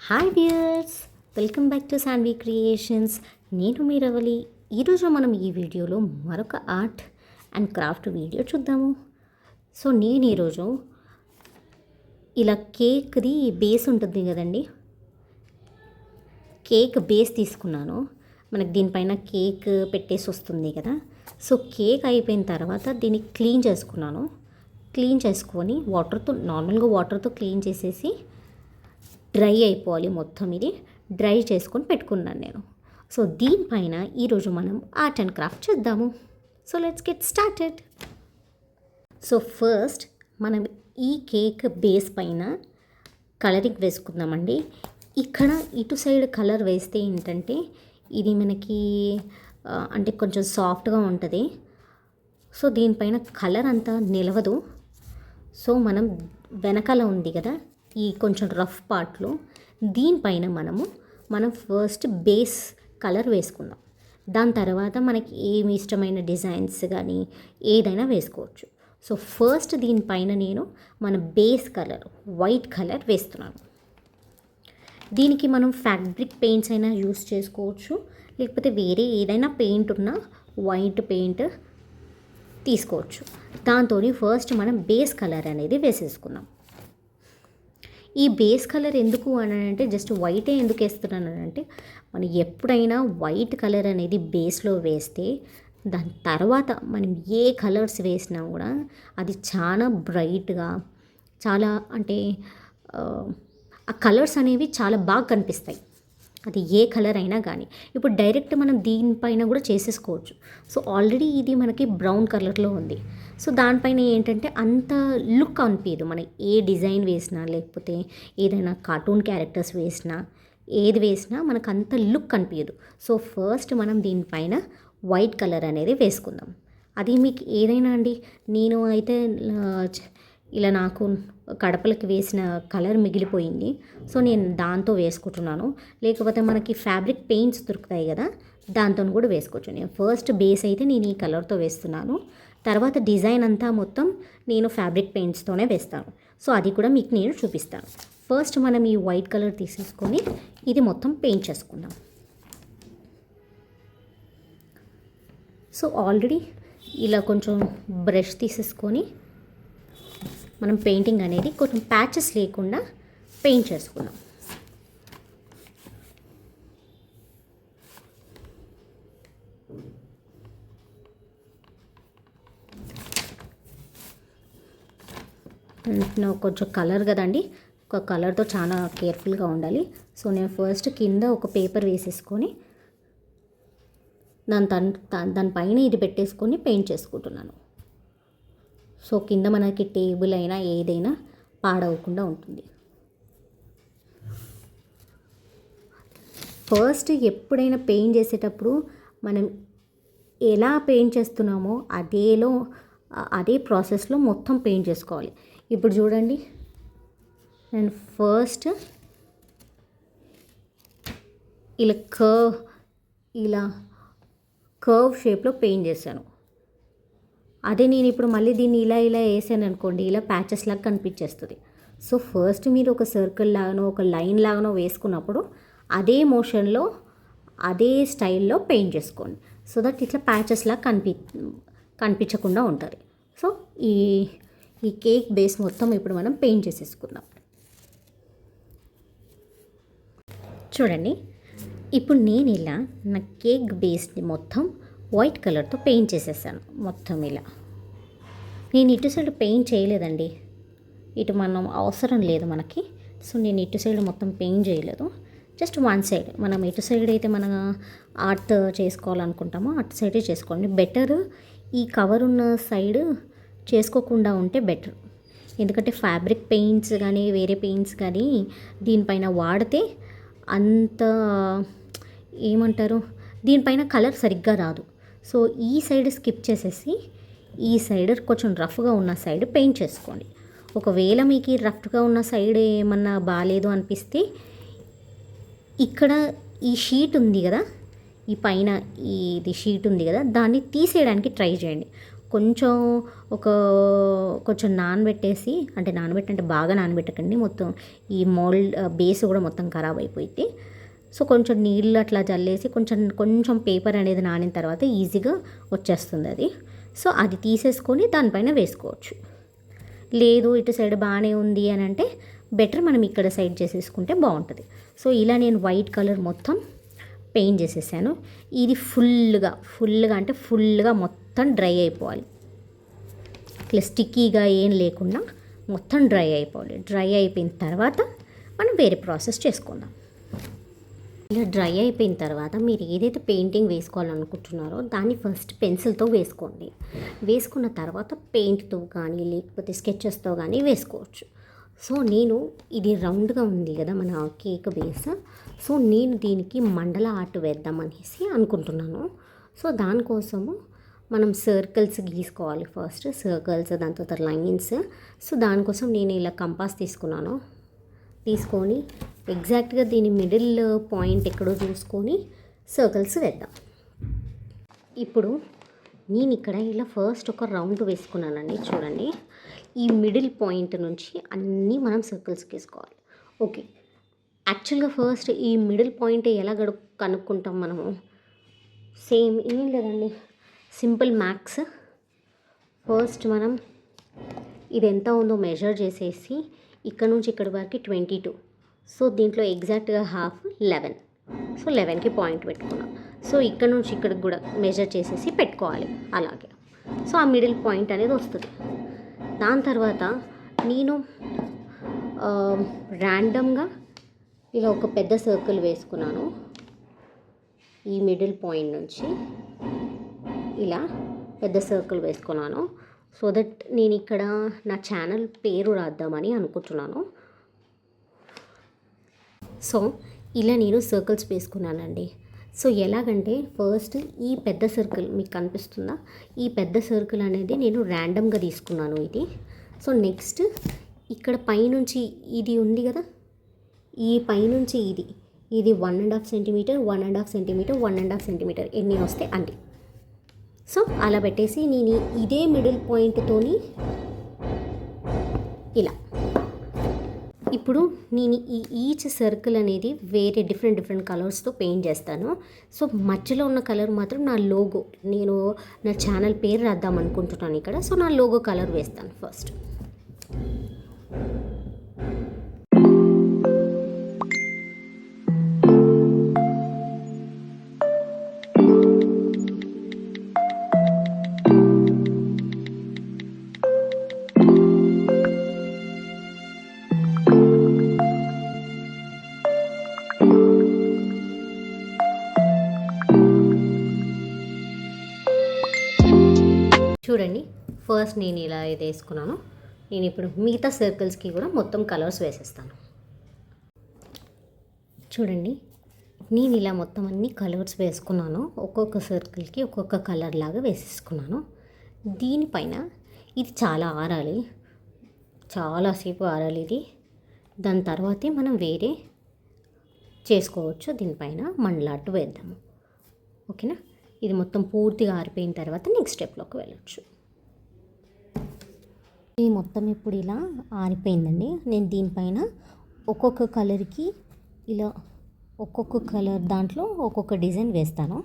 Hi viewers, welcome back to Shanvi creations. నేను మీ రవలి. ఈరోజు మనం ఈ వీడియోలో మరొక ఆర్ట్ అండ్ క్రాఫ్ట్ వీడియో చూద్దాము. సో నేను ఈరోజు ఇలా కేక్ది బేస్ ఉంటుంది కదండి, కేక్ బేస్ తీసుకున్నాను. మనకి దీనిపైన కేక్ పెట్టేసి వస్తుంది కదా. సో కేక్ అయిపోయిన తర్వాత దీన్ని క్లీన్ చేసుకున్నాను. క్లీన్ చేసుకొని నార్మల్గా వాటర్తో క్లీన్ చేసేసి డ్రై అయిపోవాలి. మొత్తం ఇది డ్రై చేసుకొని పెట్టుకున్నాను నేను. సో దీనిపైన ఈరోజు మనం ఆర్ట్ అండ్ క్రాఫ్ట్ చేద్దాము. So let's get started. So first మనం ఈ కేక్ బేస్ పైన కలరింగ్ వేసుకుందామండి. ఇక్కడ ఇటు సైడ్ కలర్ వేస్తే ఏంటంటే ఇది మనకి అంటే కొంచెం సాఫ్ట్గా ఉంటుంది. సో దీనిపైన కలర్ అంతా నిలవదు. సో మనం వెనకాల ఉంది కదా ఈ కొంచెం రఫ్ పార్ట్లో, దీనిపైన మనం ఫస్ట్ బేస్ కలర్ వేసుకుందాం. దాని తర్వాత మనకి ఏమి ఇష్టమైన డిజైన్స్ కానీ ఏదైనా వేసుకోవచ్చు. సో ఫస్ట్ దీనిపైన నేను మన బేస్ కలర్ వైట్ కలర్ వేస్తున్నాను. దీనికి మనం ఫ్యాబ్రిక్ పెయింట్స్ అయినా యూస్ చేసుకోవచ్చు, లేకపోతే వేరే ఏదైనా పెయింట్ ఉన్న వైట్ పెయింట్ తీసుకోవచ్చు. దాంతో ఫస్ట్ మనం బేస్ కలర్ అనేది వేసేసుకుందాం. ఈ బేస్ కలర్ ఎందుకు అని అంటే, జస్ట్ వైటే ఎందుకు వేస్తున్నాను అంటే, మనం ఎప్పుడైనా వైట్ కలర్ అనేది బేస్లో వేస్తే దాని తర్వాత మనం ఏ కలర్స్ వేసినా కూడా అది చాలా బ్రైట్గా, చాలా అంటే ఆ కలర్స్ అనేవి చాలా బాగా కనిపిస్తాయి. అది ఏ కలర్ అయినా కానీ. ఇప్పుడు డైరెక్ట్ మనం దీనిపైన కూడా చేసేసుకోవచ్చు. సో ఆల్రెడీ ఇది మనకి బ్రౌన్ కలర్లో ఉంది. సో దానిపైన ఏంటంటే అంత లుక్ అనిపించదు. మనం ఏ డిజైన్ వేసినా, లేకపోతే ఏదైనా కార్టూన్ క్యారెక్టర్స్ వేసినా, ఏది వేసినా మనకు అంత లుక్ అనిపించదు. సో ఫస్ట్ మనం దీనిపైన వైట్ కలర్ అనేది వేసుకుందాం. అది మీకు ఏదైనా అండి. నేను అయితే ఇలా నాకు కడపలకి వేసిన కలర్ మిగిలిపోయింది. సో నేను దాంతో వేసుకుంటున్నాను. లేకపోతే మనకి ఫ్యాబ్రిక్ పెయింట్స్ దొరుకుతాయి కదా, దాంతో కూడా వేసుకోవచ్చు. నేను ఫస్ట్ బేస్ అయితే నేను ఈ కలర్తో వేస్తున్నాను. తర్వాత డిజైన్ అంతా మొత్తం నేను ఫ్యాబ్రిక్ పెయింట్స్తోనే వేస్తాను. సో అది కూడా మీకు నేను చూపిస్తాను. ఫస్ట్ మనం ఈ వైట్ కలర్ తీసేసుకొని ఇది మొత్తం పెయింట్ చేసుకుందాం. సో ఆల్రెడీ ఇలా కొంచెం బ్రష్ తీసేసుకొని మనం పెయింటింగ్ అనేది కొంచెం ప్యాచెస్ లేకుండా పెయింట్ చేసుకున్నాం. కొంచెం కలర్ కదండి, ఒక కలర్తో చాలా కేర్ఫుల్గా ఉండాలి. సో నేను ఫస్ట్ కింద ఒక పేపర్ వేసేసుకొని దానిపైన ఇది పెట్టేసుకొని పెయింట్ చేసుకుంటున్నాను. సో కింద మనకి టేబుల్ అయినా ఏదైనా పాడవకుండా ఉంటుంది. ఫస్ట్ ఎప్పుడైనా పెయింట్ చేసేటప్పుడు మనం ఎలా పెయింట్ చేస్తున్నామో అదే ప్రాసెస్లో మొత్తం పెయింట్ చేసుకోవాలి. ఇప్పుడు చూడండి, నేను ఫస్ట్ ఇలా కర్వ్ షేప్లో పెయింట్ చేశాను. అదే నేను ఇప్పుడు మళ్ళీ దీన్ని ఇలా వేసాను అనుకోండి, ఇలా ప్యాచెస్ లాగా కనిపించేస్తుంది. సో ఫస్ట్ మీరు ఒక సర్కిల్ లాగానో ఒక లైన్ లాగానో వేసుకున్నప్పుడు అదే మోషన్లో అదే స్టైల్లో పెయింట్ చేసుకోండి. సో దట్ ఇట్లా ప్యాచెస్ లాగా కనిపించకుండా ఉంటుంది. సో ఈ కేక్ బేస్ మొత్తం ఇప్పుడు మనం పెయింట్ చేసేసుకుందాం. చూడండి, ఇప్పుడు నేను ఇలా నా కేక్ బేస్ని మొత్తం వైట్ కలర్తో పెయింట్ చేసేసాను. మొత్తం ఇలా నేను ఇటు సైడ్ పెయింట్ చేయలేదండి, ఇటు మనం అవసరం లేదు మనకి. సో నేను ఇటు సైడ్ మొత్తం పెయింట్ చేయలేదు, జస్ట్ వన్ సైడ్. మనం ఇటు సైడ్ అయితే మన ఆర్ట్ చేసుకోవాలనుకుంటామో అటు సైడే చేసుకోండి. బెటర్ ఈ కవర్ ఉన్న సైడ్ చేసుకోకుండా ఉంటే బెటర్. ఎందుకంటే ఫ్యాబ్రిక్ పెయింట్స్ కానీ వేరే పెయింట్స్ కానీ దీనిపైన వాడితే అంత ఏమంటారు, దీనిపైన కలర్ సరిగ్గా రాదు. సో ఈ సైడ్ స్కిప్ చేసేసి ఈ సైడ్ కొంచెం రఫ్గా ఉన్న సైడ్ పెయింట్ చేసుకోండి. ఒకవేళ మీకు రఫ్గా ఉన్న సైడ్ ఏమన్నా బాగాలేదు అనిపిస్తే ఇక్కడ ఈ షీట్ ఉంది కదా, ఈ పైన ఇది షీట్ ఉంది కదా, దాన్ని తీసేయడానికి ట్రై చేయండి. కొంచెం ఒక కొంచెం నానబెట్టేసి, అంటే నానబెట్టంటే బాగా నానబెట్టకండి, మొత్తం ఈ మోల్డ్ బేస్ కూడా మొత్తం ఖరాబ్ అయిపోయింది. సో కొంచెం నీళ్ళు అట్లా జల్లేసి కొంచెం కొంచెం పేపర్ అనేది నానిన తర్వాత ఈజీగా వచ్చేస్తుంది అది. సో అది తీసేసుకొని దానిపైన వేసుకోవచ్చు. లేదు ఇటు సైడ్ బాగానే ఉంది అని అంటే బెటర్ మనం ఇక్కడ సైడ్ చేసేసుకుంటే బాగుంటుంది. సో ఇలా నేను వైట్ కలర్ మొత్తం పెయింట్ చేసేసాను. ఇది ఫుల్గా అంటే ఫుల్గా మొత్తం డ్రై అయిపోవాలి. ఇట్లా స్టిక్కీగా ఏం లేకుండా మొత్తం డ్రై అయిపోవాలి. డ్రై అయిపోయిన తర్వాత మనం వేరే ప్రాసెస్ చేసుకుందాం. ఇలా డ్రై అయిపోయిన తర్వాత మీరు ఏదైతే పెయింటింగ్ వేసుకోవాలనుకుంటున్నారో దాన్ని ఫస్ట్ పెన్సిల్తో వేసుకోండి. వేసుకున్న తర్వాత పెయింట్తో కానీ లేకపోతే స్కెచెస్తో కానీ వేసుకోవచ్చు. సో నేను ఇది రౌండ్గా ఉంది కదా మన కేక్ బేస్, సో నేను దీనికి మండల ఆర్ట్ వేద్దామనేసి అనుకుంటున్నాను. సో దానికోసము మనం సర్కిల్స్ గీసుకోవాలి. ఫస్ట్ సర్కిల్స్, దాని తర్వాత లైన్స్. సో దానికోసం నేను ఇలా కంపాస్ తీసుకొని ఎగ్జాక్ట్గా దీని మిడిల్ పాయింట్ ఎక్కడో చూసుకొని సర్కిల్స్ వేద్దాం. ఇప్పుడు నేను ఇక్కడ ఇలా ఫస్ట్ ఒక రౌండ్ వేసుకున్నానండి. చూడండి, ఈ మిడిల్ పాయింట్ నుంచి అన్నీ మనం సర్కిల్స్ గీసుకోవాలి. ఓకే, యాక్చువల్గా ఫస్ట్ ఈ మిడిల్ పాయింట్ ఎలా కనుక్కుంటాం మనము? సేమ్ ఏం లేదండి, సింపుల్ మ్యాథ్స్. ఫస్ట్ మనం ఇది ఎంత ఉందో మెజర్ చేసేసి ఇక్కడ నుంచి ఇక్కడ వరకు 22. సో దీంట్లో ఎగ్జాక్ట్గా హాఫ్ 11. సో 11కి పాయింట్ పెట్టుకున్నాం. సో ఇక్కడ నుంచి ఇక్కడికి కూడా మెజర్ చేసేసి పెట్టుకోవాలి అలాగే. సో ఆ మిడిల్ పాయింట్ అనేది వస్తుంది. దాని తర్వాత నేను ర్యాండమ్గా ఇలా ఒక పెద్ద సర్కిల్ వేసుకున్నాను. ఈ మిడిల్ పాయింట్ నుంచి ఇలా పెద్ద సర్కిల్ వేసుకున్నాను. సో దట్ నేను ఇక్కడ నా ఛానల్ పేరు రాద్దామని అనుకుంటున్నాను. సో ఇలా నేను సర్కిల్స్ వేసుకున్నానండి. సో ఎలాగంటే ఫస్ట్ ఈ పెద్ద సర్కిల్ మీకు కనిపిస్తుందా? ఈ పెద్ద సర్కిల్ అనేది నేను ర్యాండమ్గా తీసుకున్నాను ఇది. సో నెక్స్ట్ ఇక్కడ పైనుంచి ఇది ఉంది కదా, ఈ పైనుంచి ఇది 1.5 సెంటీమీటర్, 1.5 సెంటీమీటర్, 1.5 సెంటీమీటర్ ఎన్ని వస్తే అన్ని. సో అలా పెట్టేసి నేను ఇదే మిడిల్ పాయింట్తోని ఇలా ఇప్పుడు నేను ఈచ్ సర్కిల్ అనేది వేరే డిఫరెంట్ కలర్స్తో పెయింట్ చేస్తాను. సో మధ్యలో ఉన్న కలర్ మాత్రం నా లోగో, నేను నా ఛానల్ పేరు రాద్దాం అనుకుంటున్నాను ఇక్కడ. సో నా లోగో కలర్ వేస్తాను ఫస్ట్. చూడండి, ఫస్ట్ నేను ఇలా అయితే వేసుకున్నాను. నేను ఇప్పుడు మిగతా సర్కిల్స్కి కూడా మొత్తం కలర్స్ వేసేస్తాను. చూడండి, నేను ఇలా మొత్తం అన్ని కలర్స్ వేసుకున్నాను. ఒక్కొక్క సర్కిల్కి ఒక్కొక్క కలర్ లాగా వేసేసుకున్నాను. దీనిపైన ఇది చాలా ఆరాలి, చాలాసేపు ఆరాలి ఇది. దాని తర్వాతే మనం వేరే చేసుకోవచ్చు. దీనిపైన మండలాటు వేద్దాము. ఓకేనా? ఇది మొత్తం పూర్తిగా ఆరిపోయిన తర్వాత నెక్స్ట్ స్టెప్లోకి వెళ్ళచ్చు. ఇది మొత్తం ఇప్పుడు ఇలా ఆరిపోయిందండి. నేను దీనిపైన ఒక్కొక్క కలర్కి ఇలా ఒక్కొక్క కలర్ దాంట్లో ఒక్కొక్క డిజైన్ వేస్తాను.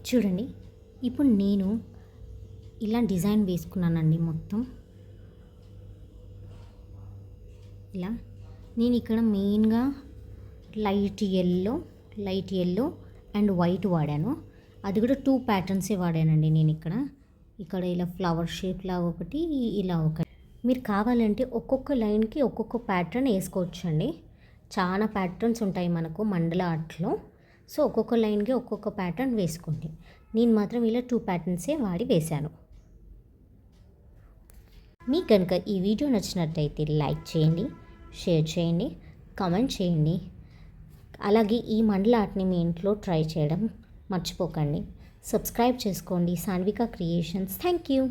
చూడండి, ఇప్పుడు నేను ఇలా డిజైన్ వేసుకున్నానండి మొత్తం. ఇలా నేను ఇక్కడ మెయిన్గా లైట్ ఎల్లో అండ్ వైట్ వాడాను. అది కూడా 2 ప్యాటర్న్సే వాడానండి నేను ఇక్కడ ఇలా ఫ్లవర్ షేప్ లాగా ఒకటి, ఇలా ఒకటి. మీరు కావాలంటే ఒక్కొక్క లైన్కి ఒక్కొక్క ప్యాటర్న్ వేసుకోవచ్చండి. చాలా ప్యాటర్న్స్ ఉంటాయి మనకు మండల ఆర్ట్లో. సో ఒక్కొక్క లైన్కి ఒక్కొక్క ప్యాటర్న్ వేసుకోండి. నేను మాత్రం ఇలా 2 ప్యాటర్న్సే వాడి వేశాను. మీకు కనుక ఈ వీడియో నచ్చినట్టయితే లైక్ చేయండి, షేర్ చేయండి, కామెంట్ చేయండి. అలాగే ఈ మండల ఆర్ట్ని మీ ఇంట్లో ట్రై చేయడం మర్చిపోకండి. సబ్స్క్రైబ్ చేసుకోండి సాన్విక క్రియేషన్స్. Thank you.